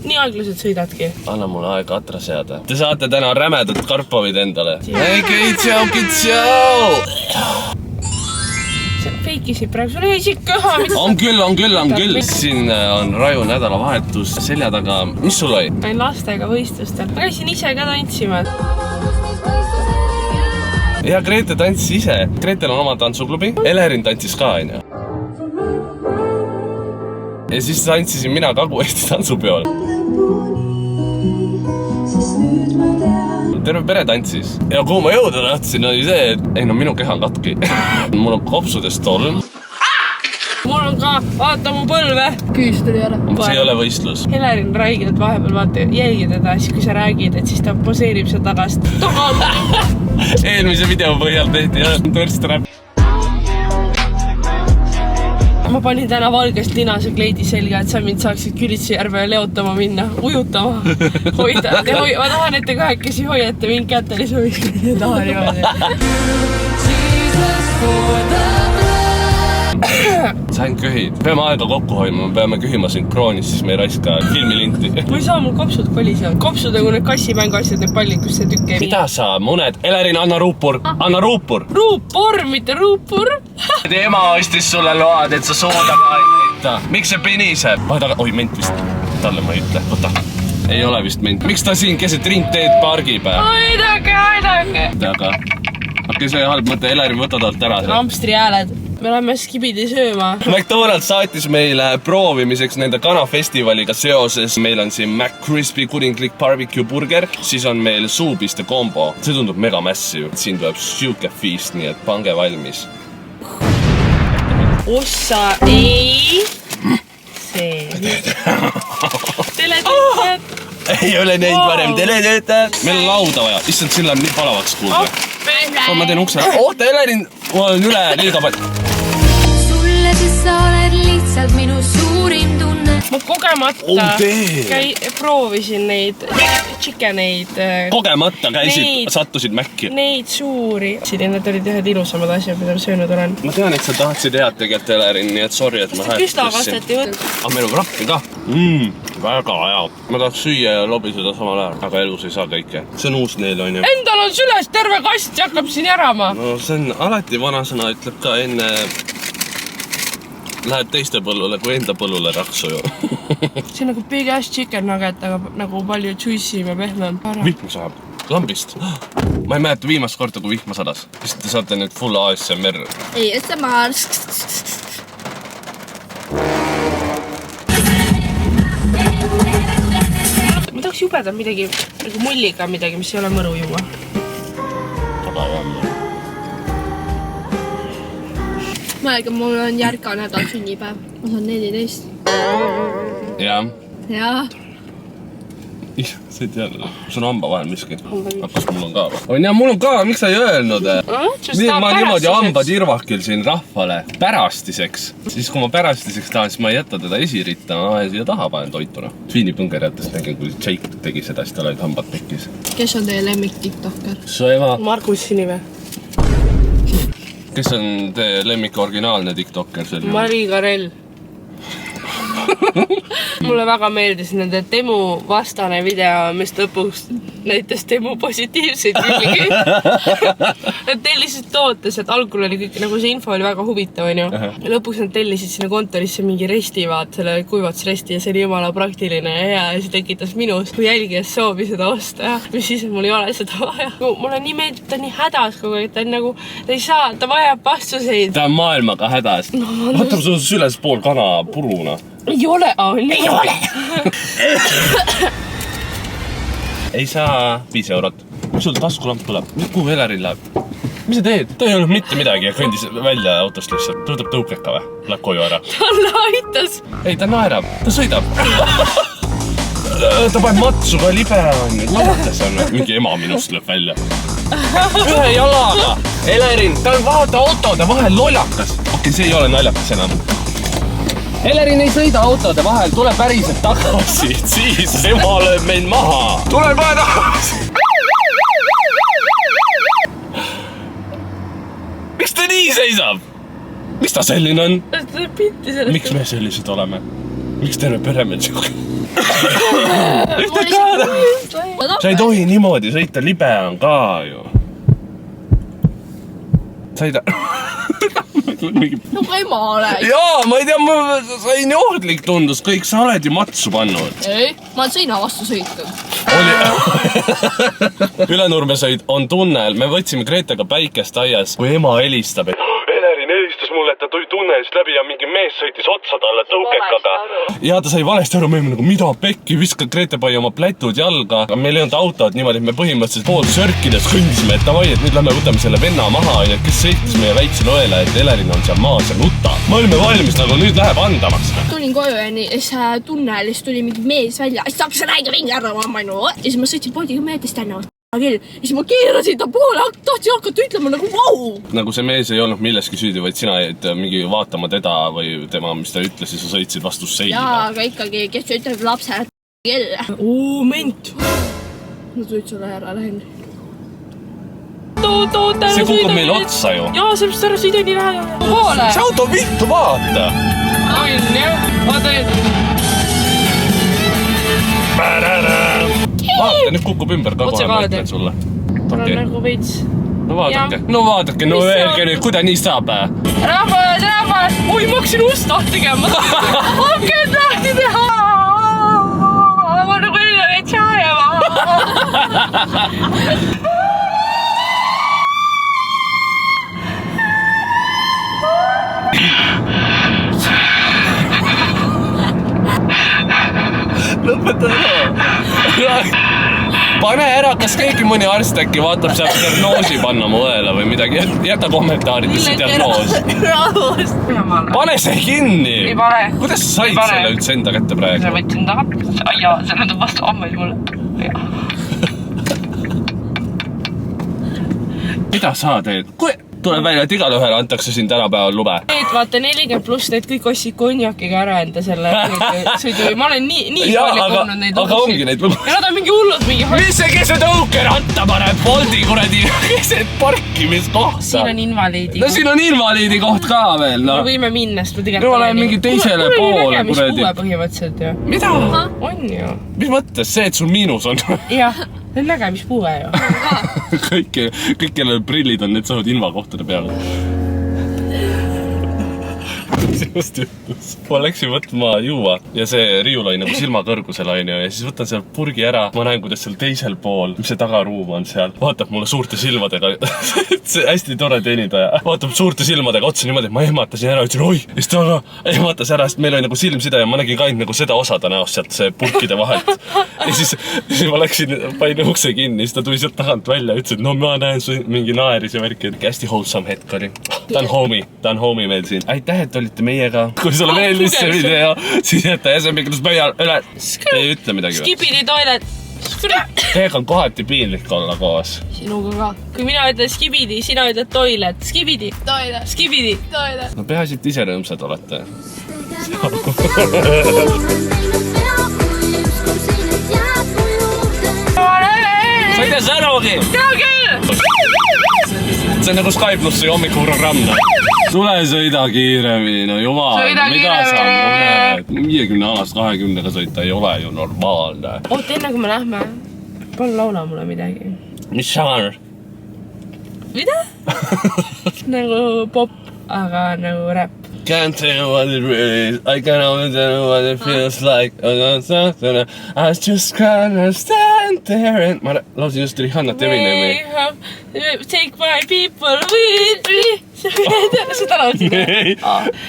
Nii aeglaselt sõidadki. Anna mulle aega atra seada. Te saate täna rämedat karpovid endale. Ei, tšau! Feikisid praegu, sul ei isik köha. On küll. Siin on Raju nädalavahetus selja taga. Mis sul oli? Olen lastega võistlustel. Ma käisin ise ka tantsima. Ja Grete tantsis ise. Gretel on oma tantsuklubi. Elerin tantsis ka, aine. Ja siis tantsisin mina Kagu-Eesti tantsupeol. Terve pere tantsis. Ja kuhu ma jõuda tahtsin, oli see, et ei no minu keha on katki. Mul on kopsudest tolm. Mul on ka, vaata mu põlve. Küüs tuli ära. See ei ole võistlus. Helerin räägid, et vahepeal vaata, jälgi teda, siis kui sa räägid, et siis ta poseerib seal tagast. Eelmise video põhjal tehti ja tõrstrab. Ma panin täna valgest linase kleidi selga, et sa mind saaksid Külitsi järve leotama minna, ujutama, hoida. Ma tahan, et te kahekesi hoiate mind kätte, siis ma viskan taha niimoodi. Sain köhid. Peame aega kokku hoidma, me peame köhima sünkroonis, siis me ei raiska filmilinti. Ma ei saa, mul kopsud kolised. Kopsud nagu need kassimänguasjad, need pallid, kus see tükk ei Mida sa, muned? Elerin, anna ruupur. Anna ruupur. Ruupor, mitte ruupur. Ema ostis sulle load, et sa soodaga ei näita. Miks see peniseb? Oi, ment vist. Talle ma ei ütle. Võta. Ei ole vist ment. Miks ta siin keset ringteed pargib? Aidake. Aga see halb mõte, Elerin, võta talt ära. Hamstri hääled. Me oleme skibidi sööma. McDonald's saatis meile proovimiseks nende kanafestivaliga seoses. Meil on siin McCrispy kuninglik barbecue burger, siis on meil suupiste kombo. See tundub mega massive. Siin tuleb siuke feast, nii et pange valmis. Ossa ei. See. Teletöötajad. Ei ole neid varem teletöötajad. Meil on lauda vaja. Issand, siin läheb nii palavaks kuulda. Ma teen ukse. Oota, Elerin, mul on üle liiga palju. Sulle siis sa oled lihtsalt minu suurim tunne. Ma kogemata proovisin neid chickeneid. Kogemata käisid, sattusid Mäkki. Neid suuri. Need olid ühed ilusamad asjad, mida ma söönud olen. Ma tean, et sa tahtsid head tegelikult, Elerin, nii et sorry, et ma hääletasin. Aga meil on rappi ka. Väga hea. Ma tahaks süüa ja lobiseda samal ajal, aga elus ei saa kõike. See on uus neil, on ju. Endal on süles terve kast ja hakkab siin järama. No see on alati vanasõna, ütleb ka enne lähed teiste põllule kui enda põllule raksu ju. See on nagu big ass chicken nugget, aga nagu palju juice'im ja pehmem. Vihma saab. Lambist. Ma ei mäleta viimast korda, kui vihma sadas. Siis te saate nüüd full ASMR. Ei, SMR. Ma tahaks jubedam midagi, nagu mulliga midagi, mis ei ole mõru juua. Väga hea. Mõelge, mul on järga nädal sünnipäev. Ma saan 14. Jaa. See ei tea, sul on hamba vahel miski. Kas mul on ka? Ja mul on ka, miks sa ei öelnud? Ma niimoodi hambad irvakil siin rahvale pärastiseks. Siis kui ma pärastiseks tahan, siis ma ei jäta teda esiritta, ma siia taha panen toituna. Sviinipõngerjatest nägin, kui Jake tegi seda, siis tal olid hambad tekkis. Kes on teie lemmik tiktoker? Su ema. Margus Sinive. Kes on teie lemmik originaalne tiktoker? Mari Karel. Mulle väga meeldis nende Temu vastane video, mis lõpuks näitas Temu positiivseid külgi. Nad tellisid tootes, et algul oli kõik, nagu see info oli väga huvitav, on ju. Ja lõpuks nad tellisid sinna kontorisse mingi restivaat, selle kuivatusresti ja see oli jumala praktiline ja hea ja see tekitas minus, kui jälgijas soovi seda osta ja mis siis mul ei ole seda vaja. Mulle nii meeldib, ta on nii hädas kogu aeg, ta on nagu, ta ei saa, ta vajab vastuseid. Ta on maailmaga hädas. Vaata, sul süles pool kana puruna. Ei ole, ei ole. Ei saa 5 eurot. Mis sul taskulamp tuleb? Kuhu Elerin läheb? Mis sa teed? Ta ei olnud mitte midagi ja kõndis välja autost lihtsalt. Ta võtab tõukeka või? Läheb koju ära. Talle aitas. Ei, ta naerab. Ta sõidab. Ta paneb matsu ka libe on. Labates on. Mingi ema minust lööb välja. Ühe jalaga. Elerin, ta on vaata autode vahel lollakas. Okei, see ei ole naljakas enam. Elerin ei sõida autode vahel, tule päriselt tagasi, siis ema lööb meid maha. Tule kohe tagasi. Miks ta nii seisab? Miks ta selline on? Miks me sellised oleme? Miks terve pere meil siuke? sa ei tohi niimoodi sõita, libe on ka ju. Sa ei nagu ema oleks. Jaa, ma ei tea, sa ei nii ohtlik tundus, kõik sa oled ju matsu pannud. Ei, ma olen seina vastu sõitnud. Ülenurme sõid on tunnel, me võtsime Gretega päikest aias, kui ema helistab, et Elerin helistas mulle, et ta tuli tunnelist läbi ja mingi mees sõitis otsa talle tõukekaga. Ja ta sai valesti aru, me nagu mida pekki, viskad Grete pai oma plätud jalga. Meil ei olnud autod niimoodi, et me põhimõtteliselt pool sörkides kõndisime, et davai, et nüüd lähme võtame selle venna maha, kes sõitis meie väiksele õele, et Elerin on seal maas ja nuta. Me olime valmis nagu nüüd läheb andamaks. Tulin koju ja siis tunnelis tuli mingi mees välja. Siis ta hakkas räägi mingi ära, ma mainu. Ja siis ma sõitsin poodiga meetest tänavast. Ja siis ma keerasin ta poole, tahtsin hakata ütlema nagu vau. Nagu see mees ei olnud milleski süüdi, vaid sina jäid mingi vaatama teda või tema, mis ta ütles ja sa sõitsid vastu seina. Jaa, aga ikkagi, kes ütleb lapse kelle. Ment. Ma tulid sulle ära lähen. See kukub meil otsa ju. Jaa, sellest ära sõida nii vähe. Poole. See auto vittu, vaata. On jah. Vaata nüüd. Vaata, nüüd kukub ümber ka kohe, ma ütlen sulle. Tal on nagu veits. No vaadake, no öelge nüüd, kuida nii saab. Rahvas! Oi, ma hakkasin ust lahti tegema. Hakkan lahti teha. Ma nagu enne veits ajama. Lõpeta ära. Pane ära, kas keegi mõni arst äkki vaatab saab diagnoosi panna mu õele või midagi. Jäta kommentaaridesse diagnoos. Pane see kinni. Ei pane. Kuidas sa said selle üldse enda kätte praegu? Ma võtsin taha. Jaa, see on vastu ammeid mulle. Mida sa teed? Tuleb välja, et igale ühele antakse siin tänapäeval lube. Need vaata 40 pluss, need kõik ostsid konjakiga ära enda selle sõidu. Ma olen nii palju kuulnud neid aga ongi neid lugu. Ja nad on mingi hullud mingi... Mis see keset õukeratta paneb Bolti kuradi keset parkimiskohta? Siin on invaliidi. No siin on invaliidi koht ka veel, no. Me võime minna, sest ma tegelikult... Me oleme mingi teisele poole kuradi. Nägemispuue põhimõtteliselt ju. Mida? On ju. Mis mõttes? See, et sul miinus on? Jah, see on nägemispuue ju. Kõik, kellel prillid on, need saavad invakohtade peale. Sinust juhtus. Ma läksin võtma juua ja see riiul oli nagu silmakõrgusel on ju ja siis võtan seal purgi ära. Ma näen, kuidas seal teisel pool, mis see tagaruum on seal, vaatab mulle suurte silmadega. See hästi tore teenindaja. Vaatab suurte silmadega otsa niimoodi, et ma ehmatasin ära, ütlesin oi, siis ta ehmatas ära, sest meil oli nagu silmside ja ma nägin ka ainult nagu seda osa ta näost sealt see purkide vahelt. Ja siis ma läksin, panin ukse kinni, siis ta tuli sealt tagant välja, ütles, et no ma näen mingi naeris ja värki. Hästi wholesome hetk oli. Ta on homie meil siin. Aitäh, et olite meiega. Kui sulle meeldis see video, siis jätta SMP-kides pöial üle. Ei ütle midagi. Skibidi toilet. Teiega on kohati piinlik olla koos. Sinuga ka. Kui mina ütlen skibidi, sina ütled toilet. Skibidi. Toilet. Skibidi. Toilet. No peaasi, et ise rõõmsad olete. Sa ei tea särugi! Tea küll! See on nagu Skype pluss see hommikuprogramm. Tule sõida kiiremini, no jumal, mida sa mõned? 50-alast 20-ga sõita ei ole ju normaalne. Oot, enne kui me lähme, palun laula mulle midagi. Mis žanr? Mida? Nagu pop, aga nagu rap. Can't tell what it really is. I can't always tell what it feels like. I just can't stand there and... Ma lausin just Rihannat Eminemi. Take my people with me. Seda lausin.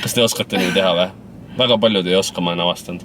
Kas te oskate nii teha või? Väga paljud ei oska, ma olen avastanud.